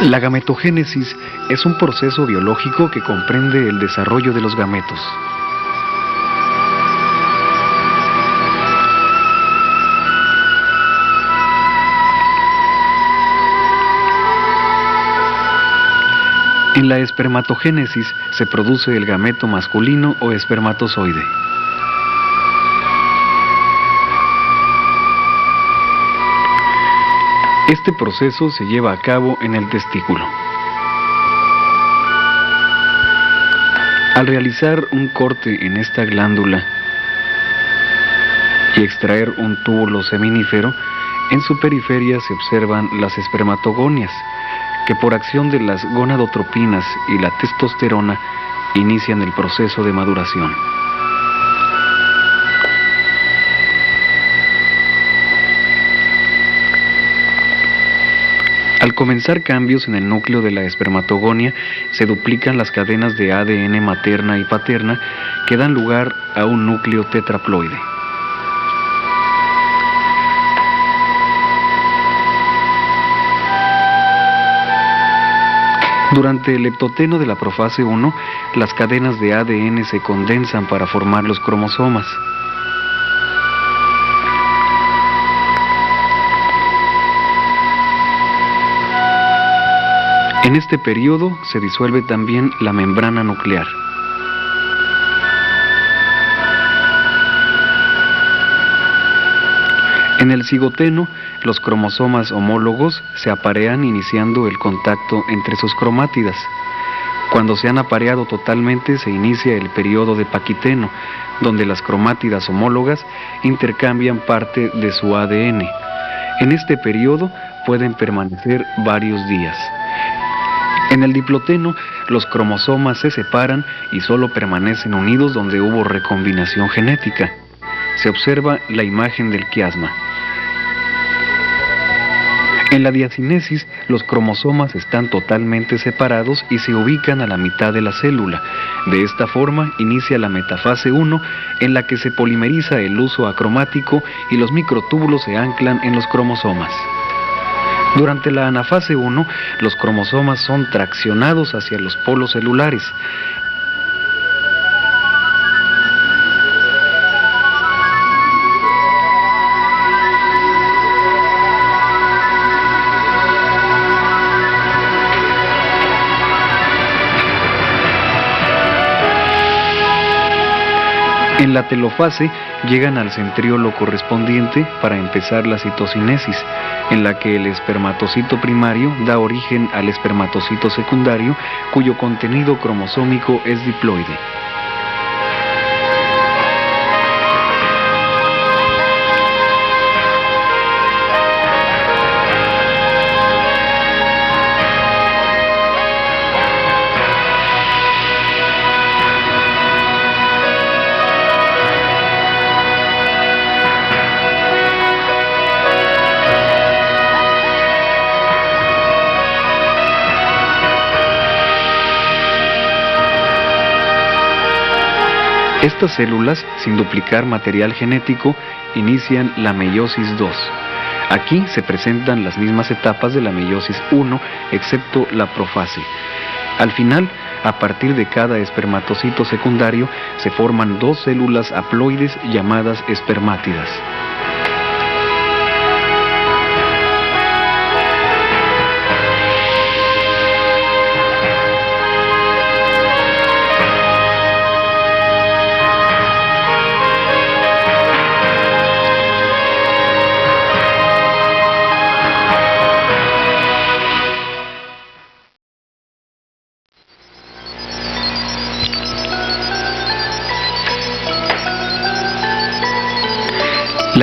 La gametogénesis es un proceso biológico que comprende el desarrollo de los gametos. En la espermatogénesis se produce el gameto masculino o espermatozoide. Este proceso se lleva a cabo en el testículo. Al realizar un corte en esta glándula y extraer un túbulo seminífero, en su periferia se observan las espermatogonias, que por acción de las gonadotropinas y la testosterona inician el proceso de maduración. Al comenzar cambios en el núcleo de la espermatogonia, se duplican las cadenas de ADN materna y paterna que dan lugar a un núcleo tetraploide. Durante el leptoteno de la profase 1, las cadenas de ADN se condensan para formar los cromosomas. En este periodo se disuelve también la membrana nuclear. En el cigoteno, los cromosomas homólogos se aparean iniciando el contacto entre sus cromátidas. Cuando se han apareado totalmente, se inicia el periodo de paquiteno, donde las cromátidas homólogas intercambian parte de su ADN. En este periodo pueden permanecer varios días. En el diploteno, los cromosomas se separan y solo permanecen unidos donde hubo recombinación genética. Se observa la imagen del quiasma. En la diacinesis, los cromosomas están totalmente separados y se ubican a la mitad de la célula. De esta forma, inicia la metafase 1, en la que se polimeriza el uso acromático y los microtúbulos se anclan en los cromosomas. Durante la anafase 1, los cromosomas son traccionados hacia los polos celulares. En la telofase llegan al centriolo correspondiente para empezar la citocinesis, en la que el espermatocito primario da origen al espermatocito secundario, cuyo contenido cromosómico es diploide. Estas células, sin duplicar material genético, inician la meiosis 2. Aquí se presentan las mismas etapas de la meiosis 1, excepto la profase. Al final, a partir de cada espermatocito secundario, se forman dos células haploides llamadas espermátidas.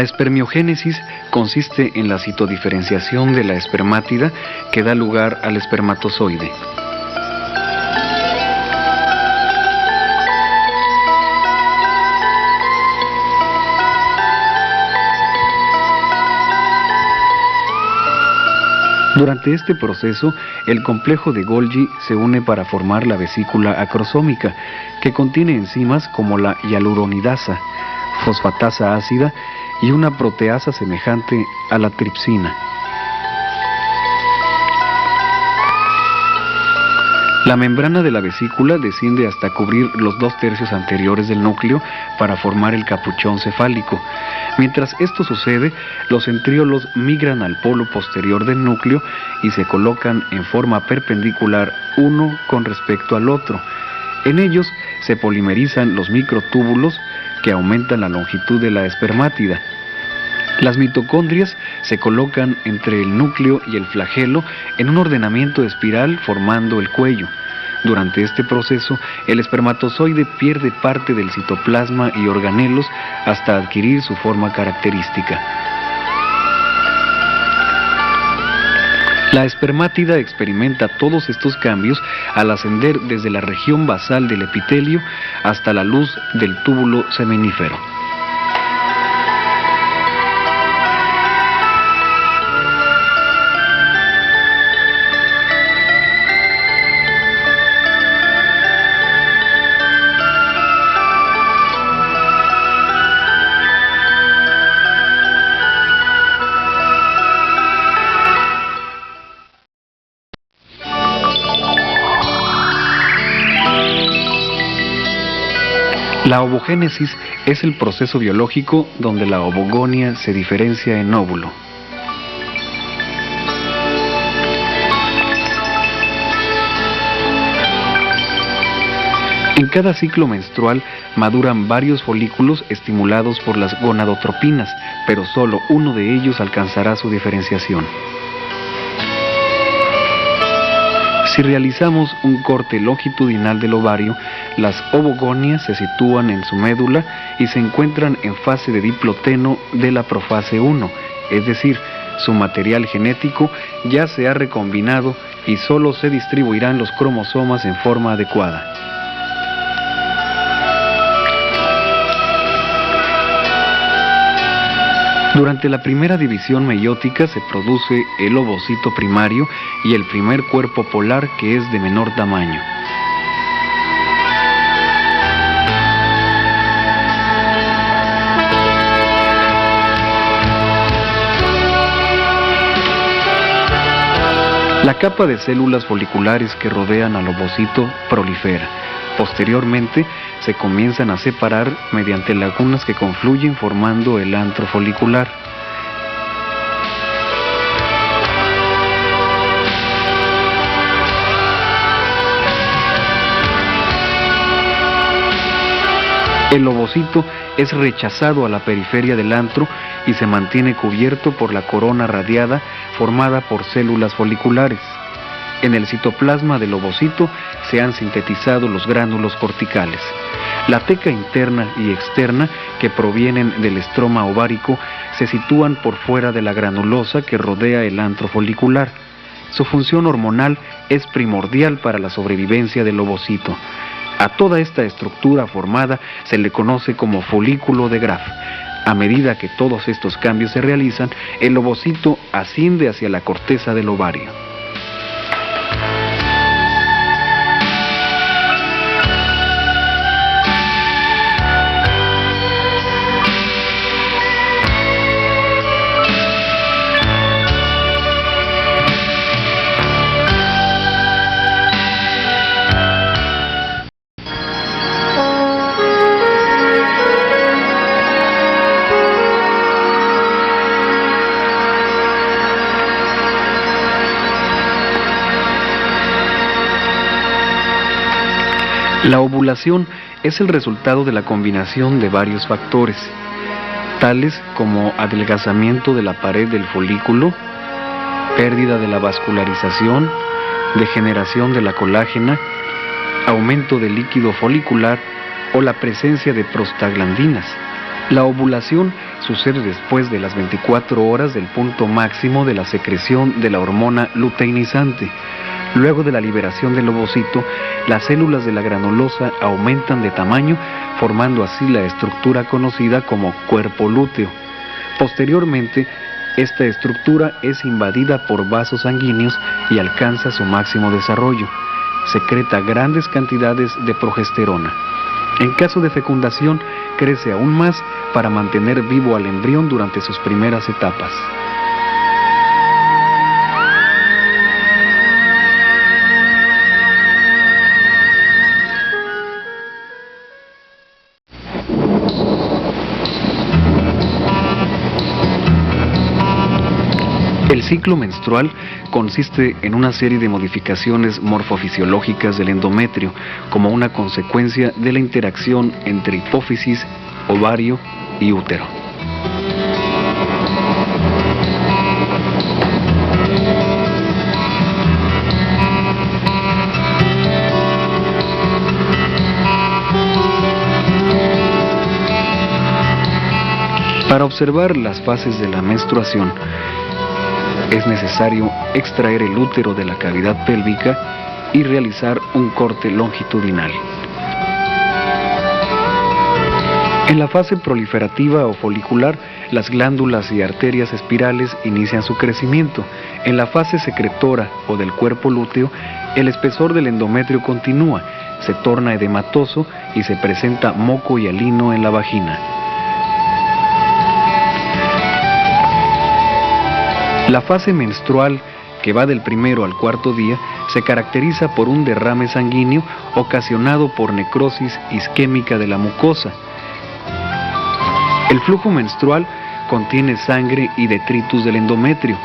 La espermiogénesis consiste en la citodiferenciación de la espermátida que da lugar al espermatozoide. Durante este proceso, el complejo de Golgi se une para formar la vesícula acrosómica, que contiene enzimas como la hialuronidasa, fosfatasa ácida y una proteasa semejante a la tripsina. La membrana de la vesícula desciende hasta cubrir los 2/3 anteriores del núcleo para formar el capuchón cefálico. Mientras esto sucede, los centríolos migran al polo posterior del núcleo y se colocan en forma perpendicular uno con respecto al otro. En ellos se polimerizan los microtúbulos que aumentan la longitud de la espermátida. Las mitocondrias se colocan entre el núcleo y el flagelo en un ordenamiento espiral formando el cuello. Durante este proceso, el espermatozoide pierde parte del citoplasma y organelos hasta adquirir su forma característica. La espermátida experimenta todos estos cambios al ascender desde la región basal del epitelio hasta la luz del túbulo seminífero. La ovogénesis es el proceso biológico donde la ovogonia se diferencia en óvulo. En cada ciclo menstrual maduran varios folículos estimulados por las gonadotropinas, pero solo uno de ellos alcanzará su diferenciación. Si realizamos un corte longitudinal del ovario, las ovogonias se sitúan en su médula y se encuentran en fase de diploteno de la profase 1, es decir, su material genético ya se ha recombinado y solo se distribuirán los cromosomas en forma adecuada. Durante la primera división meiótica se produce el ovocito primario y el primer cuerpo polar, que es de menor tamaño. La capa de células foliculares que rodean al ovocito prolifera. Posteriormente, se comienzan a separar mediante lagunas que confluyen formando el antro folicular. El ovocito es rechazado a la periferia del antro y se mantiene cubierto por la corona radiada formada por células foliculares. En el citoplasma del ovocito se han sintetizado los gránulos corticales. La teca interna y externa, que provienen del estroma ovárico, se sitúan por fuera de la granulosa que rodea el antro folicular. Su función hormonal es primordial para la sobrevivencia del ovocito. A toda esta estructura formada se le conoce como folículo de Graf. A medida que todos estos cambios se realizan, el ovocito asciende hacia la corteza del ovario. La ovulación es el resultado de la combinación de varios factores, tales como adelgazamiento de la pared del folículo, pérdida de la vascularización, degeneración de la colágena, aumento del líquido folicular o la presencia de prostaglandinas. La ovulación sucede después de las 24 horas del punto máximo de la secreción de la hormona luteinizante. Luego de la liberación del ovocito, las células de la granulosa aumentan de tamaño, formando así la estructura conocida como cuerpo lúteo. Posteriormente, esta estructura es invadida por vasos sanguíneos y alcanza su máximo desarrollo. Secreta grandes cantidades de progesterona. En caso de fecundación, crece aún más para mantener vivo al embrión durante sus primeras etapas. ciclo menstrual consiste en una serie de modificaciones morfofisiológicas del endometrio como una consecuencia de la interacción entre hipófisis, ovario y útero. Para observar las fases de la menstruación, es necesario extraer el útero de la cavidad pélvica y realizar un corte longitudinal. En la fase proliferativa o folicular, las glándulas y arterias espirales inician su crecimiento. En la fase secretora o del cuerpo lúteo, el espesor del endometrio continúa, se torna edematoso y se presenta moco y alino en la vagina. La fase menstrual, que va del primero al cuarto día, se caracteriza por un derrame sanguíneo ocasionado por necrosis isquémica de la mucosa. El flujo menstrual contiene sangre y detritus del endometrio.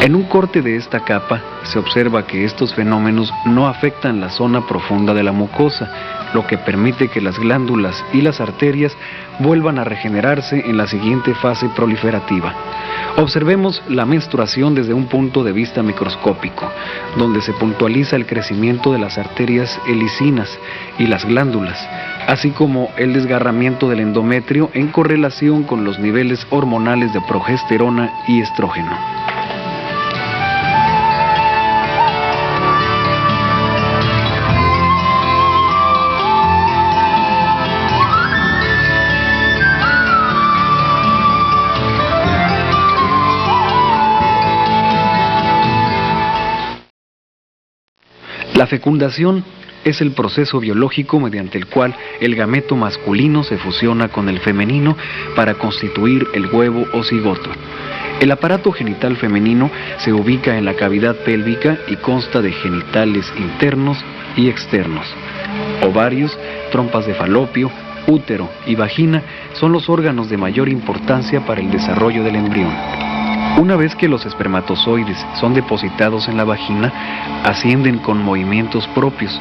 En un corte de esta capa se observa que estos fenómenos no afectan la zona profunda de la mucosa, lo que permite que las glándulas y las arterias vuelvan a regenerarse en la siguiente fase proliferativa. Observemos la menstruación desde un punto de vista microscópico, donde se puntualiza el crecimiento de las arterias helicinas y las glándulas, así como el desgarramiento del endometrio en correlación con los niveles hormonales de progesterona y estrógeno. La fecundación es el proceso biológico mediante el cual el gameto masculino se fusiona con el femenino para constituir el huevo o cigoto. El aparato genital femenino se ubica en la cavidad pélvica y consta de genitales internos y externos. Ovarios, trompas de falopio, útero y vagina son los órganos de mayor importancia para el desarrollo del embrión. Una vez que los espermatozoides son depositados en la vagina, ascienden con movimientos propios.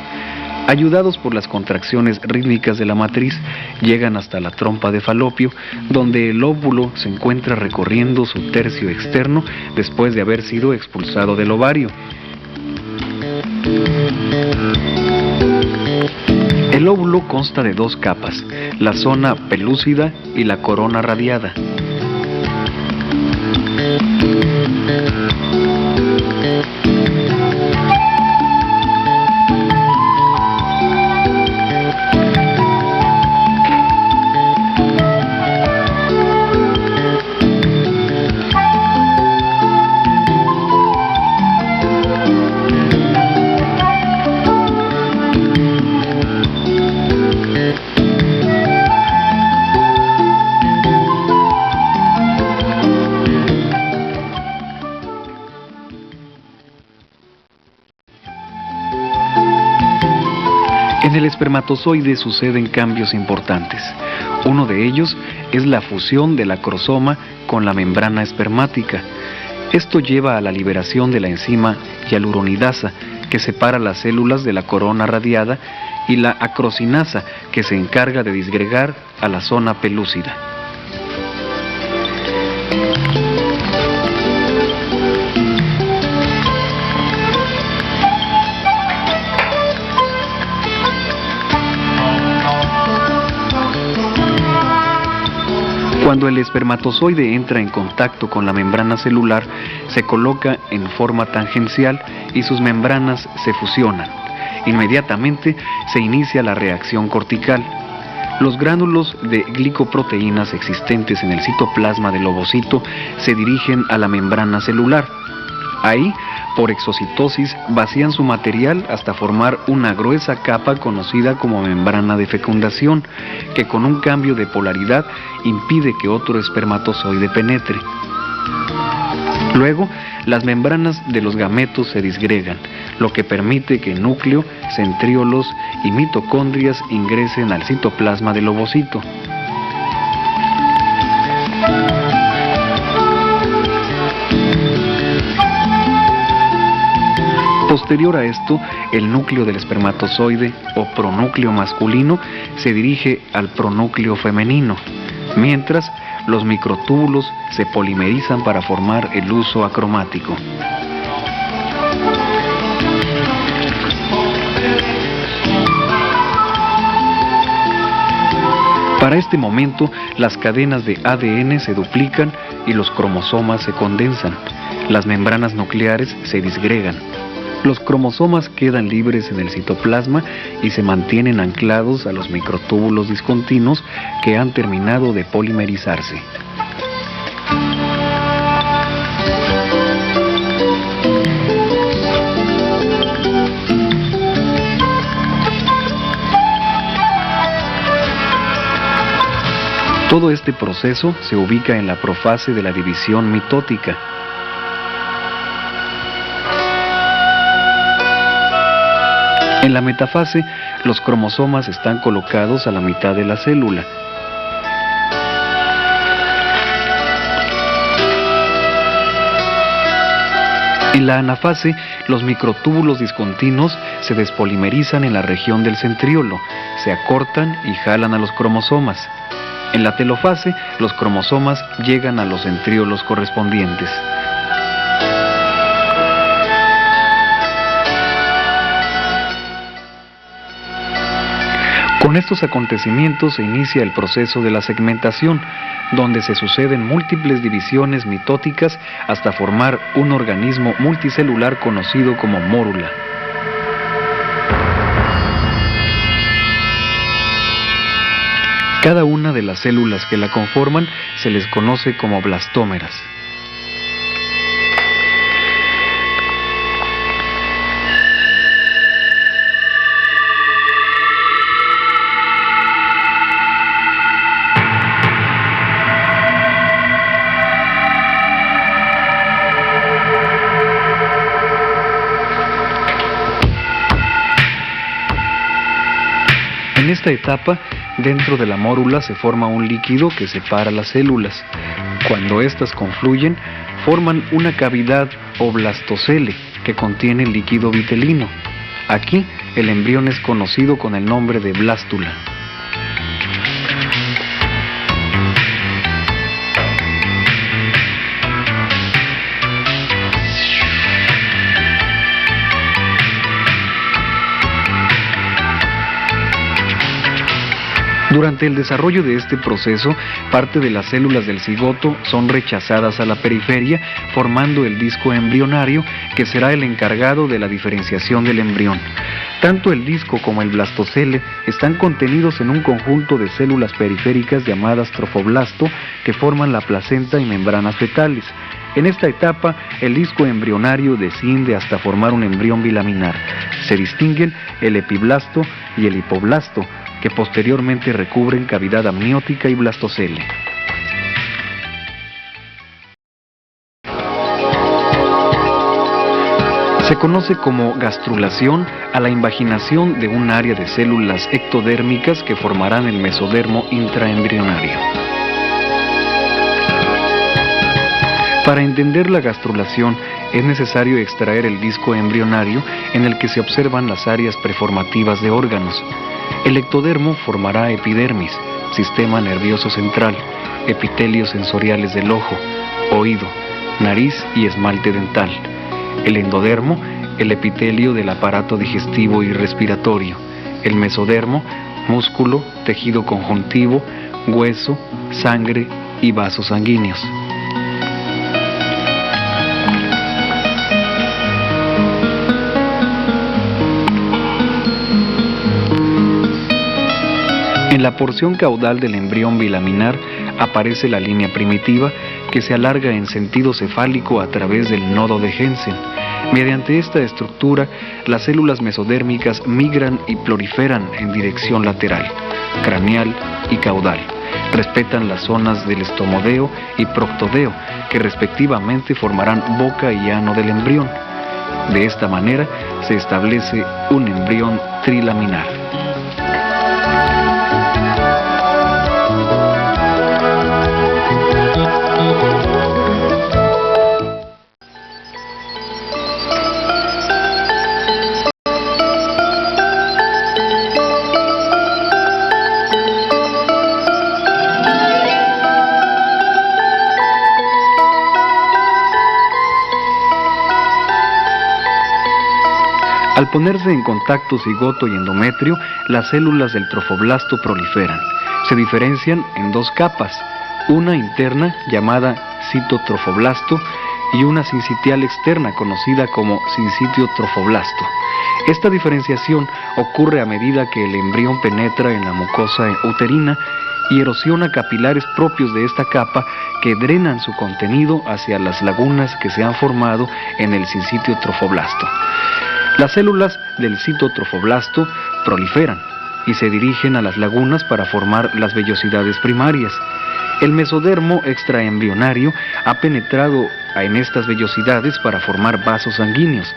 Ayudados por las contracciones rítmicas de la matriz, llegan hasta la trompa de falopio, donde el óvulo se encuentra recorriendo su tercio externo después de haber sido expulsado del ovario. El óvulo consta de dos capas, la zona pelúcida y la corona radiada. En el espermatozoide suceden cambios importantes. Uno de ellos es la fusión del acrosoma con la membrana espermática. Esto lleva a la liberación de la enzima hialuronidasa, que separa las células de la corona radiada, y la acrocinasa, que se encarga de disgregar a la zona pelúcida. Cuando el espermatozoide entra en contacto con la membrana celular, se coloca en forma tangencial y sus membranas se fusionan. Inmediatamente se inicia la reacción cortical. Los gránulos de glicoproteínas existentes en el citoplasma del ovocito se dirigen a la membrana celular. Ahí, por exocitosis, vacían su material hasta formar una gruesa capa conocida como membrana de fecundación, que con un cambio de polaridad impide que otro espermatozoide penetre. Luego, las membranas de los gametos se disgregan, lo que permite que núcleo, centriolos y mitocondrias ingresen al citoplasma del ovocito. Posterior a esto, el núcleo del espermatozoide o pronúcleo masculino se dirige al pronúcleo femenino, mientras los microtúbulos se polimerizan para formar el huso acromático. Para este momento, las cadenas de ADN se duplican y los cromosomas se condensan. Las membranas nucleares se disgregan. Los cromosomas quedan libres en el citoplasma y se mantienen anclados a los microtúbulos discontinuos que han terminado de polimerizarse. Todo este proceso se ubica en la profase de la división mitótica. En la metafase, los cromosomas están colocados a la mitad de la célula. En la anafase, los microtúbulos discontinuos se despolimerizan en la región del centriolo, se acortan y jalan a los cromosomas. En la telofase, los cromosomas llegan a los centriolos correspondientes. Con estos acontecimientos se inicia el proceso de la segmentación, donde se suceden múltiples divisiones mitóticas hasta formar un organismo multicelular conocido como mórula. Cada una de las células que la conforman se les conoce como blastómeras. En esta etapa, dentro de la mórula se forma un líquido que separa las células. Cuando éstas confluyen, forman una cavidad o blastocele que contiene líquido vitelino. Aquí, el embrión es conocido con el nombre de blástula. Durante el desarrollo de este proceso, parte de las células del cigoto son rechazadas a la periferia, formando el disco embrionario, que será el encargado de la diferenciación del embrión. Tanto el disco como el blastocele están contenidos en un conjunto de células periféricas llamadas trofoblasto, que forman la placenta y membranas fetales. En esta etapa, el disco embrionario desciende hasta formar un embrión bilaminar. Se distinguen el epiblasto y el hipoblasto, que posteriormente recubren cavidad amniótica y blastocele. Se conoce como gastrulación a la invaginación de un área de células ectodérmicas que formarán el mesodermo intraembrionario. Para entender la gastrulación es necesario extraer el disco embrionario en el que se observan las áreas preformativas de órganos. El ectodermo formará epidermis, sistema nervioso central, epitelios sensoriales del ojo, oído, nariz y esmalte dental. El endodermo, el epitelio del aparato digestivo y respiratorio. El mesodermo, músculo, tejido conjuntivo, hueso, sangre y vasos sanguíneos. En la porción caudal del embrión bilaminar aparece la línea primitiva que se alarga en sentido cefálico a través del nodo de Hensen. Mediante esta estructura, las células mesodérmicas migran y proliferan en dirección lateral, craneal y caudal. Respetan las zonas del estomodeo y proctodeo, que respectivamente formarán boca y ano del embrión. De esta manera se establece un embrión trilaminar. Al ponerse en contacto cigoto y endometrio, las células del trofoblasto proliferan. Se diferencian en dos capas, una interna llamada citotrofoblasto y una sincitial externa conocida como sincitio trofoblasto. Esta diferenciación ocurre a medida que el embrión penetra en la mucosa uterina y erosiona capilares propios de esta capa que drenan su contenido hacia las lagunas que se han formado en el sincitio trofoblasto. Las células del citotrofoblasto proliferan y se dirigen a las lagunas para formar las vellosidades primarias. El mesodermo extraembrionario ha penetrado en estas vellosidades para formar vasos sanguíneos.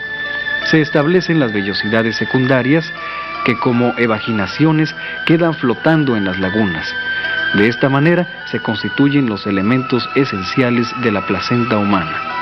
Se establecen las vellosidades secundarias que como evaginaciones quedan flotando en las lagunas. De esta manera se constituyen los elementos esenciales de la placenta humana.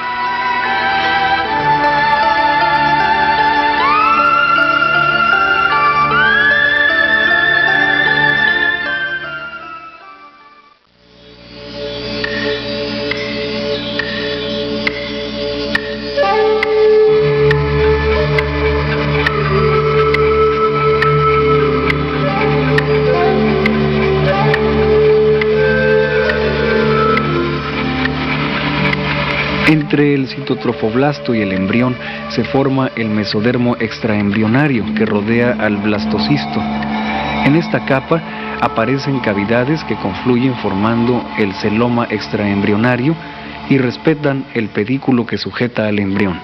Entre el citotrofoblasto y el embrión se forma el mesodermo extraembrionario que rodea al blastocisto. En esta capa aparecen cavidades que confluyen formando el celoma extraembrionario y respetan el pedículo que sujeta al embrión.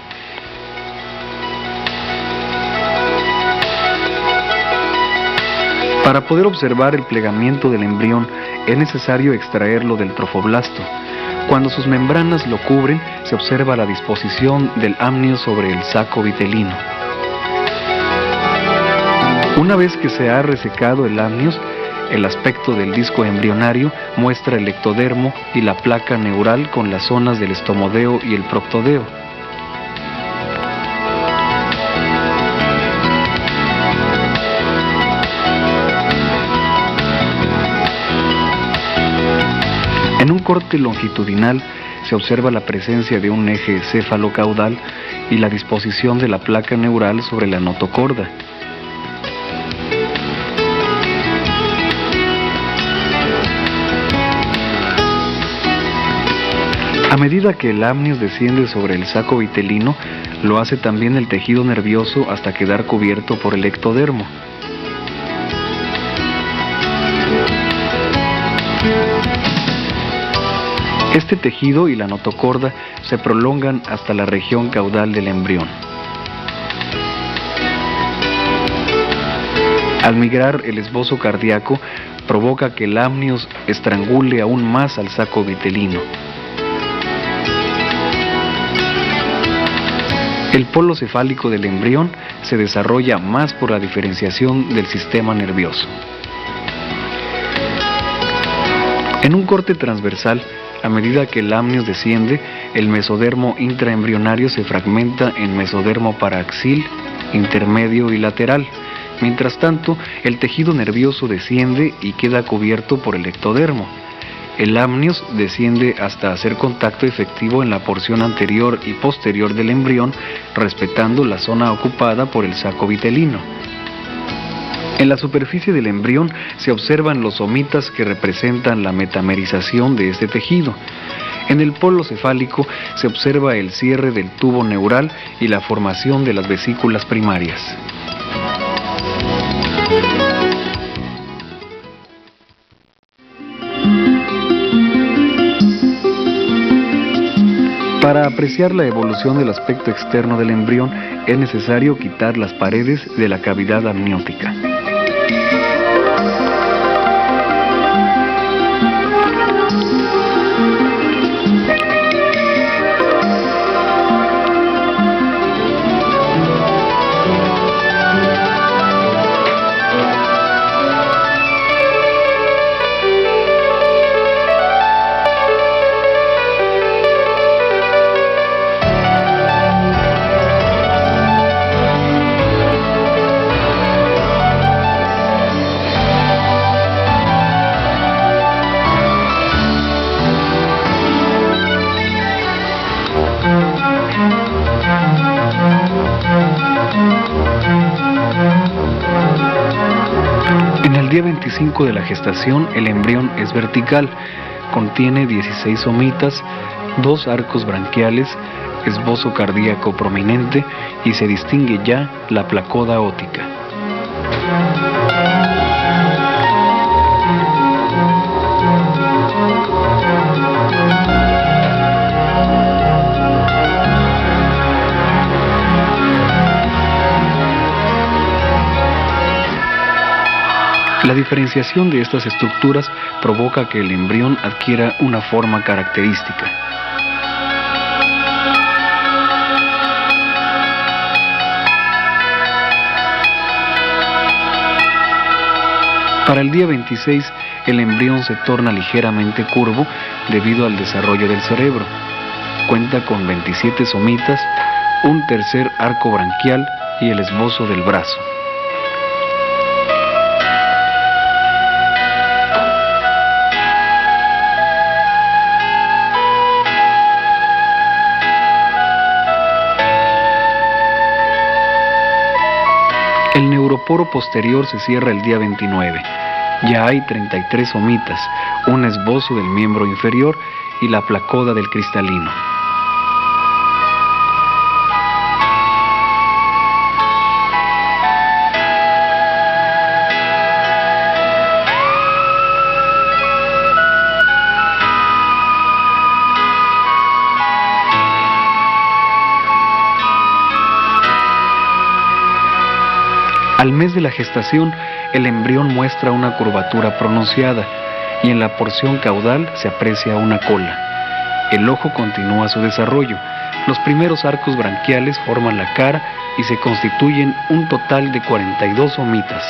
Para poder observar el plegamiento del embrión es necesario extraerlo del trofoblasto. Cuando sus membranas lo cubren, se observa la disposición del amnio sobre el saco vitelino. Una vez que se ha resecado el amnios, el aspecto del disco embrionario muestra el ectodermo y la placa neural con las zonas del estomodeo y el proctodeo. En un corte longitudinal se observa la presencia de un eje céfalo-caudal y la disposición de la placa neural sobre la notocorda. A medida que el amnios desciende sobre el saco vitelino, lo hace también el tejido nervioso hasta quedar cubierto por el ectodermo. Este tejido y la notocorda se prolongan hasta la región caudal del embrión. Al migrar el esbozo cardíaco, provoca que el amnios estrangule aún más al saco vitelino. El polo cefálico del embrión se desarrolla más por la diferenciación del sistema nervioso. En un corte transversal, a medida que el amnios desciende, el mesodermo intraembrionario se fragmenta en mesodermo paraxil, intermedio y lateral. Mientras tanto, el tejido nervioso desciende y queda cubierto por el ectodermo. El amnios desciende hasta hacer contacto efectivo en la porción anterior y posterior del embrión, respetando la zona ocupada por el saco vitelino. En la superficie del embrión se observan los somitas que representan la metamerización de este tejido. En el polo cefálico se observa el cierre del tubo neural y la formación de las vesículas primarias. Para apreciar la evolución del aspecto externo del embrión es necesario quitar las paredes de la cavidad amniótica. día 25 de la gestación, el embrión es vertical, contiene 16 somitas, 2 arcos branquiales, esbozo cardíaco prominente y se distingue ya la placoda ótica. La diferenciación de estas estructuras provoca que el embrión adquiera una forma característica. Para el día 26, el embrión se torna ligeramente curvo debido al desarrollo del cerebro. Cuenta con 27 somitas, un tercer arco branquial y el esbozo del brazo. El neuroporo posterior se cierra el día 29. Ya hay 33 somitas, un esbozo del miembro inferior y la placoda del cristalino. Al mes de la gestación, el embrión muestra una curvatura pronunciada y en la porción caudal se aprecia una cola. El ojo continúa su desarrollo. Los primeros arcos branquiales forman la cara y se constituyen un total de 42 somitas.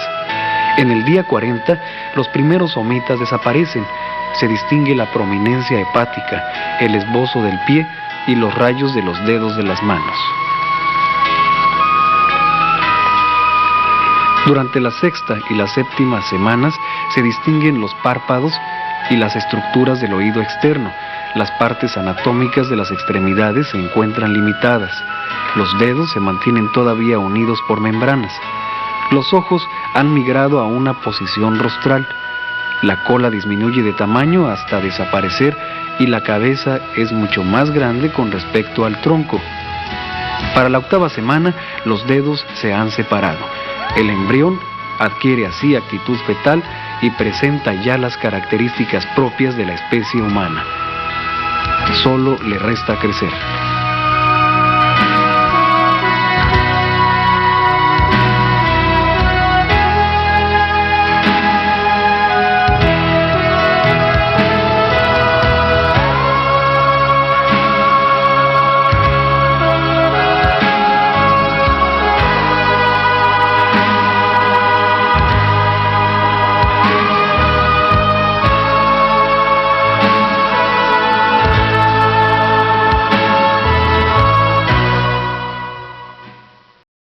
En el día 40, los primeros somitas desaparecen. Se distingue la prominencia hepática, el esbozo del pie y los rayos de los dedos de las manos. Durante la sexta y la séptima semanas se distinguen los párpados y las estructuras del oído externo. Las partes anatómicas de las extremidades se encuentran limitadas. Los dedos se mantienen todavía unidos por membranas. Los ojos han migrado a una posición rostral. La cola disminuye de tamaño hasta desaparecer y la cabeza es mucho más grande con respecto al tronco. Para la octava semana, los dedos se han separado. El embrión adquiere así actitud fetal y presenta ya las características propias de la especie humana. Solo le resta crecer.